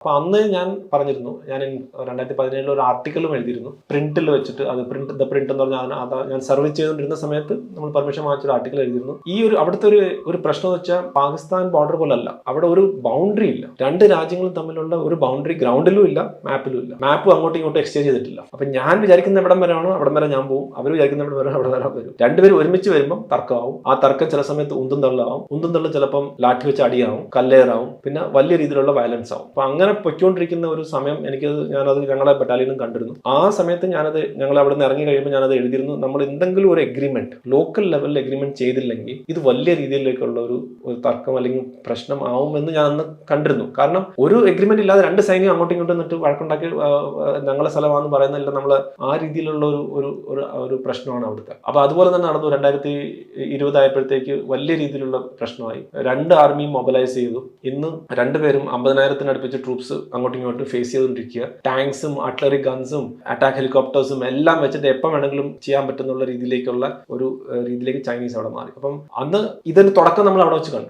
അപ്പോൾ അന്ന് ഞാൻ പറഞ്ഞിരുന്നു, ഞാൻ 2017 ഒരു ആർട്ടിക്കിളും എഴുതിയിരുന്നു, പ്രിന്റിൽ വെച്ചിട്ട്. അത് പ്രിന്റ് എന്ന് പറഞ്ഞാൽ ഞാൻ സർവീസ് ചെയ്തുകൊണ്ടിരുന്ന സമയത്ത് നമ്മൾ പെർമിഷൻ വാങ്ങിച്ചൊരു ആർട്ടിക്കിൾ എഴുതിയിരുന്നു. ഈ അവിടുത്തെ ഒരു പ്രശ്നം എന്ന് വെച്ചാൽ പാകിസ്ഥാൻ ബോർഡർ പോലല്ല, അവിടെ ഒരു ബൗണ്ടറി ഇല്ല. രണ്ട് രാജ്യങ്ങളും തമ്മിലുള്ള ഒരു ബൗണ്ടറി ഗ്രൗണ്ടിലും ഇല്ല, മാപ്പിലും ഇല്ല. മാപ്പും അങ്ങോട്ടും ഇങ്ങോട്ടും എക്സ്ചേഞ്ച് ചെയ്തിട്ടില്ല. അപ്പൊ ഞാൻ വിചാരിക്കുന്ന എവിടം വരെയാണോ അവിടം വരെ ഞാൻ പോകും, അവർ വിചാരിക്കുന്ന എവിടം വരെ അവിടെ വരെ വരും. രണ്ടുപേരും ഒരുമിച്ച് വരുമ്പോൾ തർക്കമാവും. ആ തർക്കം ചില സമയത്ത് ഉന്തും തള്ളാവും. ഉന്തും തള്ളും ചിലപ്പം ലാഠി വെച്ച് അടിയാവും, കല്ലേറാവും, പിന്നെ വലിയ രീതിയിലുള്ള വയലൻസ് ആവും. അപ്പൊ അങ്ങനെ പൊയ്ക്കൊണ്ടിരിക്കുന്ന ഒരു സമയം ഞാനത് ഞങ്ങളെ ബറ്റാലിയനും കണ്ടിരുന്നു. ആ സമയത്ത് ഞങ്ങൾ അവിടെ നിന്ന് ഇറങ്ങി കഴിയുമ്പോൾ ഞാനത് എഴുതിയിരുന്നു, നമ്മൾ എന്തെങ്കിലും ഒരു എഗ്രിമെന്റ് ലോക്കൽ ലെവലിൽ എഗ്രിമെന്റ് ചെയ്തില്ലെങ്കിൽ ഇത് വലിയ രീതിയിലേക്കുള്ള ഒരു തർക്കം അല്ലെങ്കിൽ പ്രശ്നം ആവുമെന്ന് ഞാൻ അന്ന് കണ്ടിരുന്നു. കാരണം ഒരു എഗ്രിമെന്റ് ഇല്ലാതെ രണ്ട് സൈന്യം അങ്ങോട്ടും ഇങ്ങോട്ടും നിന്നിട്ട് വഴക്കുണ്ടാക്കി ഞങ്ങളെ സ്ഥലമാണെന്ന് പറയുന്നില്ല, നമ്മൾ ആ രീതിയിലുള്ള ഒരു പ്രശ്നമാണ് അവിടുത്തെ. അപ്പൊ അതുപോലെ തന്നെ നടന്നു. 2020 ആയപ്പോഴത്തേക്ക് വലിയ രീതിയിലുള്ള പ്രശ്നമായി. രണ്ട് ആർമിയും മൊബിലൈസ് ചെയ്തു. ഇന്ന് രണ്ടുപേരും 50,000 അടുപ്പിച്ച് ട്രൂപ്സ് അങ്ങോട്ടും ഇങ്ങോട്ടും ഫേസ് ചെയ്തുകൊണ്ടിരിക്കുക. ടാങ്ക്സും ആർട്ടിലറി ഗൺസും അറ്റാക്ക് ഹെലികോപ്റ്റേഴ്സും എല്ലാം വെച്ചിട്ട് എപ്പോൾ വേണമെങ്കിലും ചെയ്യാൻ പറ്റുന്നുള്ള രീതിയിലേക്ക് ചൈനീസ് അവിടെ മാറി. അപ്പം അന്ന് ഇതിന് തുടക്കം നമ്മൾ അവിടെ വെച്ച് കണ്ടു.